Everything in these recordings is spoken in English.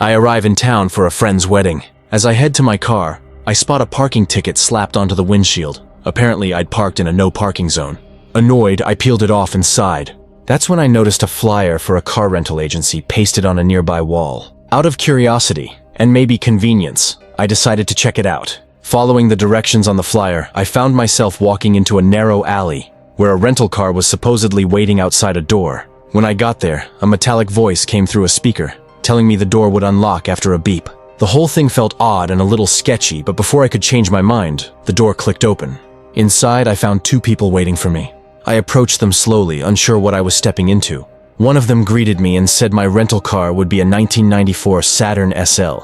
I arrive in town for a friend's wedding. As I head to my car, I spot a parking ticket slapped onto the windshield. Apparently, I'd parked in a no parking zone. Annoyed, I peeled it off and sighed. That's when I noticed a flyer for a car rental agency pasted on a nearby wall. Out of curiosity, and maybe convenience, I decided to check it out. Following the directions on the flyer, I found myself walking into a narrow alley, where a rental car was supposedly waiting outside a door. When I got there, a metallic voice came through a speaker, telling me the door would unlock after a beep. The whole thing felt odd and a little sketchy, but before I could change my mind, the door clicked open. Inside, I found two people waiting for me. I approached them slowly, unsure what I was stepping into. One of them greeted me and said my rental car would be a 1994 Saturn SL.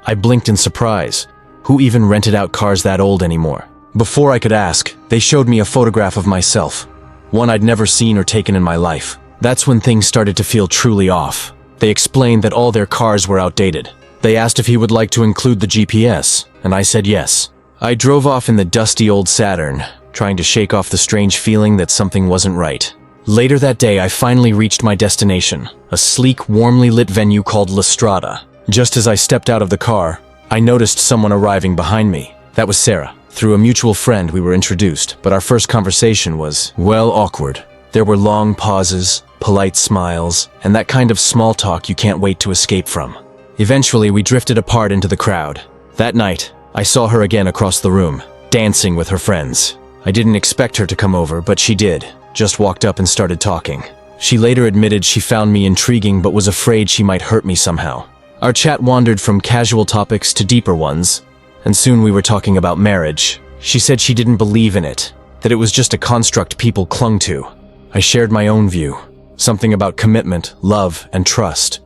I blinked in surprise. Who even rented out cars that old anymore? Before I could ask, they showed me a photograph of myself, one I'd never seen or taken in my life. That's when things started to feel truly off. They explained that all their cars were outdated. They asked if he would like to include the GPS, and I said yes. I drove off in the dusty old Saturn, trying to shake off the strange feeling that something wasn't right. Later that day, I finally reached my destination, a sleek, warmly lit venue called La Strada. Just as I stepped out of the car, I noticed someone arriving behind me. That was Sarah. Through a mutual friend, we were introduced, but our first conversation was, well, awkward. There were long pauses, polite smiles, and that kind of small talk you can't wait to escape from. Eventually, we drifted apart into the crowd. That night, I saw her again across the room, dancing with her friends. I didn't expect her to come over, but she did. Just walked up and started talking. She later admitted she found me intriguing but was afraid she might hurt me somehow. Our chat wandered from casual topics to deeper ones, and soon we were talking about marriage. She said she didn't believe in it, that it was just a construct people clung to. I shared my own view, something about commitment, love, and trust.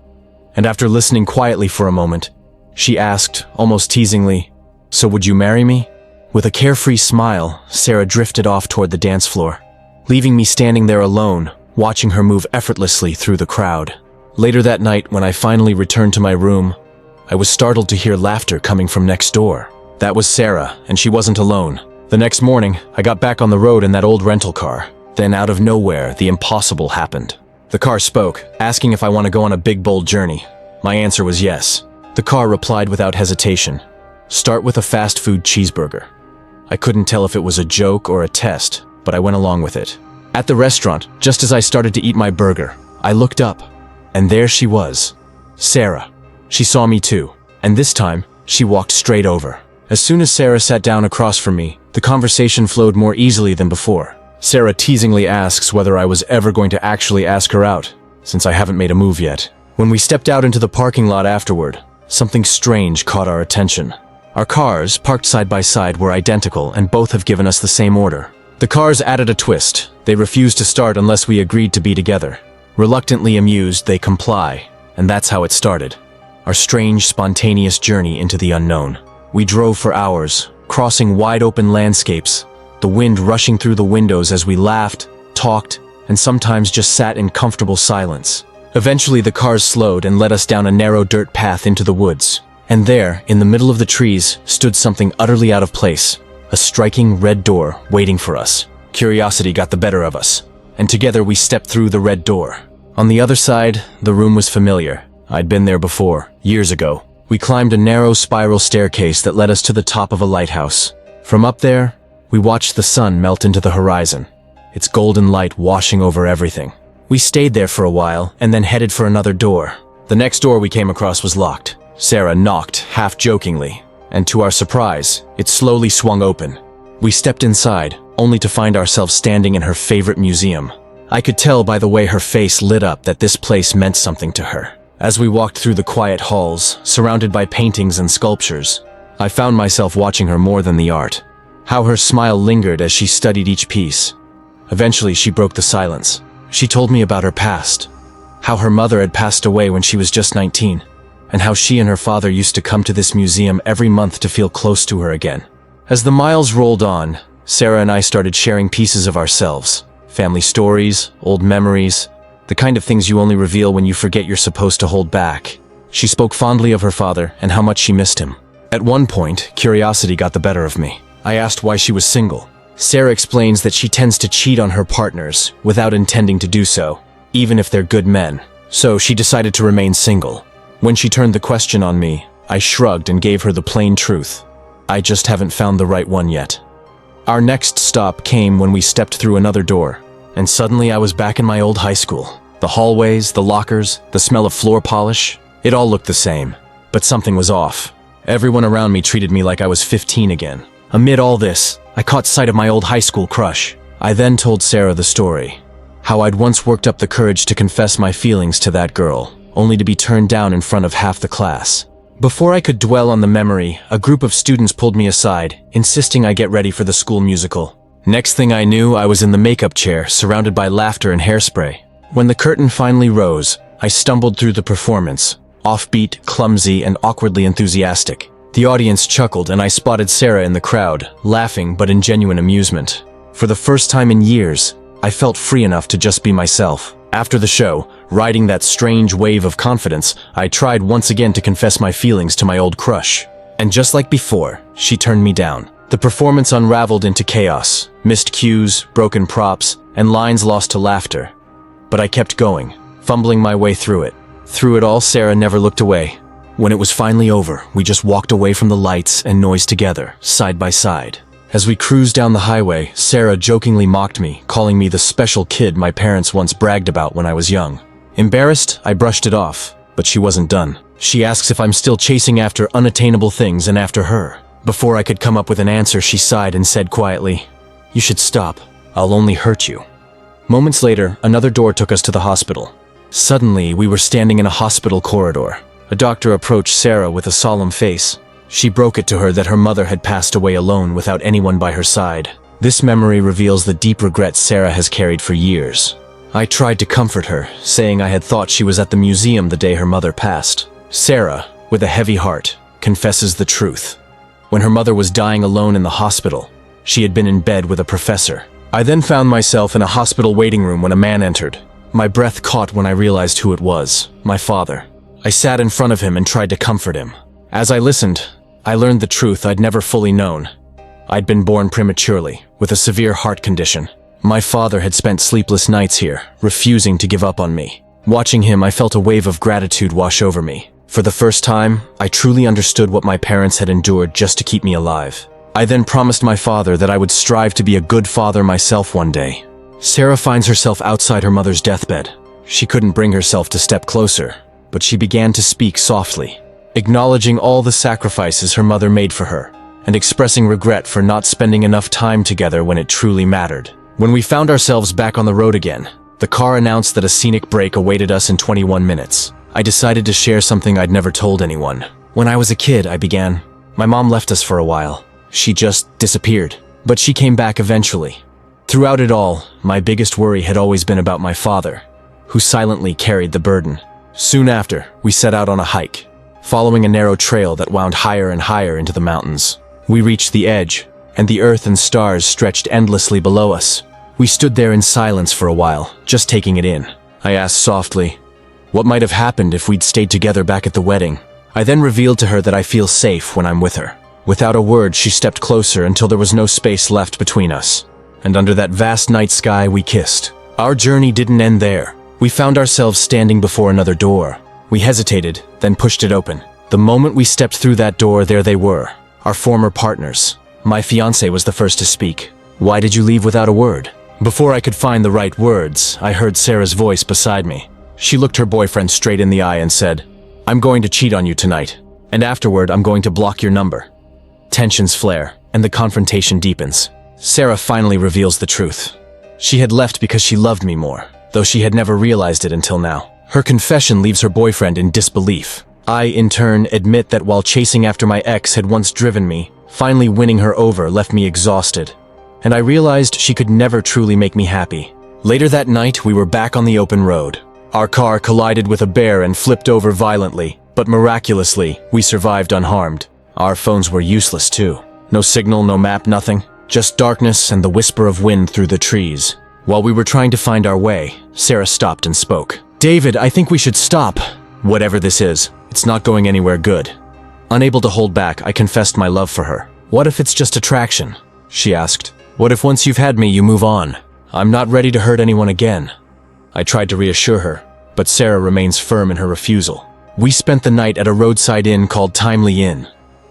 And after listening quietly for a moment, she asked, almost teasingly, "So would you marry me?" With a carefree smile, Sarah drifted off toward the dance floor, leaving me standing there alone, watching her move effortlessly through the crowd. Later that night, when I finally returned to my room, I was startled to hear laughter coming from next door. That was Sarah, and she wasn't alone. The next morning, I got back on the road in that old rental car. Then out of nowhere, the impossible happened. The car spoke, asking if I want to go on a big, bold journey. My answer was yes. The car replied without hesitation, "Start with a fast food cheeseburger." I couldn't tell if it was a joke or a test, but I went along with it. At the restaurant, just as I started to eat my burger, I looked up, and there she was, Sarah. She saw me too, and this time, she walked straight over. As soon as Sarah sat down across from me, the conversation flowed more easily than before. Sarah teasingly asks whether I was ever going to actually ask her out, since I haven't made a move yet. When we stepped out into the parking lot afterward, something strange caught our attention. Our cars, parked side by side, were identical, and both have given us the same order. The cars added a twist. They refused to start unless we agreed to be together. Reluctantly amused, they comply, and that's how it started. Our strange, spontaneous journey into the unknown. We drove for hours, crossing wide-open landscapes, the wind rushing through the windows as we laughed, talked, and sometimes just sat in comfortable silence. Eventually, the cars slowed and led us down a narrow dirt path into the woods. And there, in the middle of the trees, stood something utterly out of place. A striking red door waiting for us. Curiosity got the better of us, and together we stepped through the red door. On the other side, the room was familiar. I'd been there before, years ago. We climbed a narrow spiral staircase that led us to the top of a lighthouse. From up there, we watched the sun melt into the horizon, its golden light washing over everything. We stayed there for a while, and then headed for another door. The next door we came across was locked. Sarah knocked, half-jokingly, and to our surprise, it slowly swung open. We stepped inside, only to find ourselves standing in her favorite museum. I could tell by the way her face lit up that this place meant something to her. As we walked through the quiet halls, surrounded by paintings and sculptures, I found myself watching her more than the art. How her smile lingered as she studied each piece. Eventually, she broke the silence. She told me about her past, how her mother had passed away when she was just 19, and how she and her father used to come to this museum every month to feel close to her again. As the miles rolled on, Sarah and I started sharing pieces of ourselves. Family stories, old memories, the kind of things you only reveal when you forget you're supposed to hold back. She spoke fondly of her father and how much she missed him. At one point, curiosity got the better of me. I asked why she was single. Sarah explains that she tends to cheat on her partners without intending to do so, even if they're good men. So she decided to remain single. When she turned the question on me, I shrugged and gave her the plain truth. I just haven't found the right one yet. Our next stop came when we stepped through another door, and suddenly I was back in my old high school. The hallways, the lockers, the smell of floor polish, it all looked the same. But something was off. Everyone around me treated me like I was 15 again. Amid all this, I caught sight of my old high school crush. I then told Sarah the story. How I'd once worked up the courage to confess my feelings to that girl, only to be turned down in front of half the class. Before I could dwell on the memory, a group of students pulled me aside, insisting I get ready for the school musical. Next thing I knew, I was in the makeup chair, surrounded by laughter and hairspray. When the curtain finally rose, I stumbled through the performance, offbeat, clumsy, and awkwardly enthusiastic. The audience chuckled, and I spotted Sarah in the crowd, laughing but in genuine amusement. For the first time in years, I felt free enough to just be myself. After the show, riding that strange wave of confidence, I tried once again to confess my feelings to my old crush. And just like before, she turned me down. The performance unraveled into chaos, missed cues, broken props, and lines lost to laughter. But I kept going, fumbling my way through it. Through it all, Sarah never looked away. When it was finally over, we just walked away from the lights and noise together, side by side. As we cruised down the highway, Sarah jokingly mocked me, calling me the special kid my parents once bragged about when I was young. Embarrassed, I brushed it off, but she wasn't done. She asks if I'm still chasing after unattainable things and after her. Before I could come up with an answer, she sighed and said quietly, "You should stop. I'll only hurt you." Moments later, another door took us to the hospital. Suddenly, we were standing in a hospital corridor. A doctor approached Sarah with a solemn face. She broke it to her that her mother had passed away alone without anyone by her side. This memory reveals the deep regret Sarah has carried for years. I tried to comfort her, saying I had thought she was at the museum the day her mother passed. Sarah, with a heavy heart, confesses the truth. When her mother was dying alone in the hospital, she had been in bed with a professor. I then found myself in a hospital waiting room when a man entered. My breath caught when I realized who it was, my father. I sat in front of him and tried to comfort him. As I listened, I learned the truth I'd never fully known. I'd been born prematurely, with a severe heart condition. My father had spent sleepless nights here, refusing to give up on me. Watching him, I felt a wave of gratitude wash over me. For the first time, I truly understood what my parents had endured just to keep me alive. I then promised my father that I would strive to be a good father myself one day. Sarah finds herself outside her mother's deathbed. She couldn't bring herself to step closer, but she began to speak softly, acknowledging all the sacrifices her mother made for her, and expressing regret for not spending enough time together when it truly mattered. When we found ourselves back on the road again, the car announced that a scenic break awaited us in 21 minutes. I decided to share something I'd never told anyone. When I was a kid, I began. My mom left us for a while. She just disappeared. But she came back eventually. Throughout it all, my biggest worry had always been about my father, who silently carried the burden. Soon after, we set out on a hike, following a narrow trail that wound higher and higher into the mountains. We reached the edge, and the earth and stars stretched endlessly below us. We stood there in silence for a while, just taking it in. I asked softly, what might have happened if we'd stayed together back at the wedding? I then revealed to her that I feel safe when I'm with her. Without a word, she stepped closer until there was no space left between us. And under that vast night sky, we kissed. Our journey didn't end there. We found ourselves standing before another door. We hesitated, then pushed it open. The moment we stepped through that door, there they were, our former partners. My fiancé was the first to speak. "Why did you leave without a word?" Before I could find the right words, I heard Sarah's voice beside me. She looked her boyfriend straight in the eye and said, "I'm going to cheat on you tonight, and afterward I'm going to block your number." Tensions flare, and the confrontation deepens. Sarah finally reveals the truth. She had left because she loved me more, though she had never realized it until now. Her confession leaves her boyfriend in disbelief. I, in turn, admit that while chasing after my ex had once driven me, finally winning her over left me exhausted. And I realized she could never truly make me happy. Later that night, we were back on the open road. Our car collided with a bear and flipped over violently, but miraculously, we survived unharmed. Our phones were useless too. No signal, no map, nothing. Just darkness and the whisper of wind through the trees. While we were trying to find our way, Sarah stopped and spoke. "David, I think we should stop. Whatever this is, it's not going anywhere good." Unable to hold back, I confessed my love for her. "What if it's just attraction?" she asked. "What if once you've had me, you move on? I'm not ready to hurt anyone again." I tried to reassure her, but Sarah remains firm in her refusal. We spent the night at a roadside inn called Timely Inn.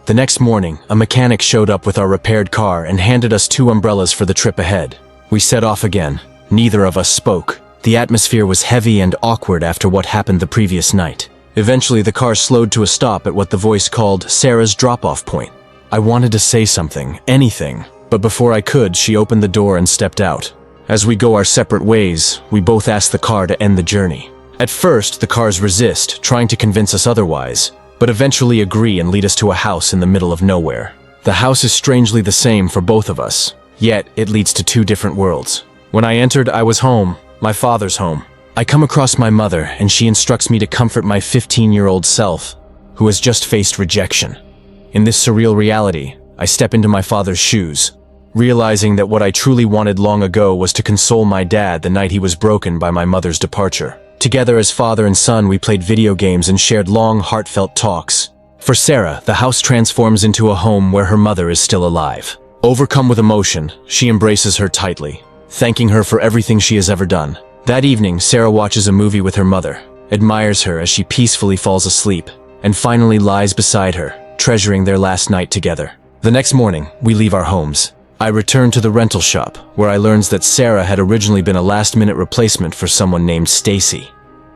The next morning, a mechanic showed up with our repaired car and handed us 2 umbrellas for the trip ahead. We set off again. Neither of us spoke. The atmosphere was heavy and awkward after what happened the previous night. Eventually, the car slowed to a stop at what the voice called Sarah's drop-off point. I wanted to say something, anything, but before I could, she opened the door and stepped out. As we go our separate ways, we both ask the car to end the journey. At first, the cars resist, trying to convince us otherwise, but eventually agree and lead us to a house in the middle of nowhere. The house is strangely the same for both of us, yet it leads to 2 different worlds. When I entered, I was home, my father's home. I come across my mother, and she instructs me to comfort my 15-year-old self, who has just faced rejection. In this surreal reality, I step into my father's shoes, realizing that what I truly wanted long ago was to console my dad the night he was broken by my mother's departure. Together as father and son, we played video games and shared long, heartfelt talks. For Sarah, the house transforms into a home where her mother is still alive. Overcome with emotion, she embraces her tightly, thanking her for everything she has ever done. That evening, Sarah watches a movie with her mother, admires her as she peacefully falls asleep, and finally lies beside her, treasuring their last night together. The next morning, we leave our homes. I return to the rental shop, where I learns that Sarah had originally been a last-minute replacement for someone named Stacy.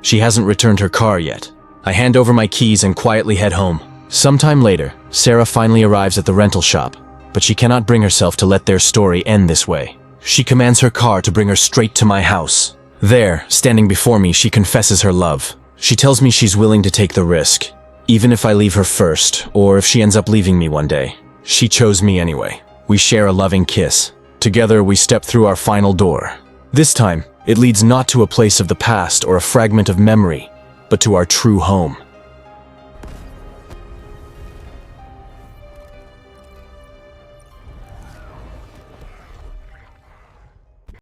She hasn't returned her car yet. I hand over my keys and quietly head home. Sometime later, Sarah finally arrives at the rental shop, but she cannot bring herself to let their story end this way. She commands her car to bring her straight to my house. There, standing before me, she confesses her love. She tells me she's willing to take the risk, even if I leave her first, or if she ends up leaving me one day. She chose me anyway. We share a loving kiss. Together, we step through our final door. This time, it leads not to a place of the past or a fragment of memory, but to our true home.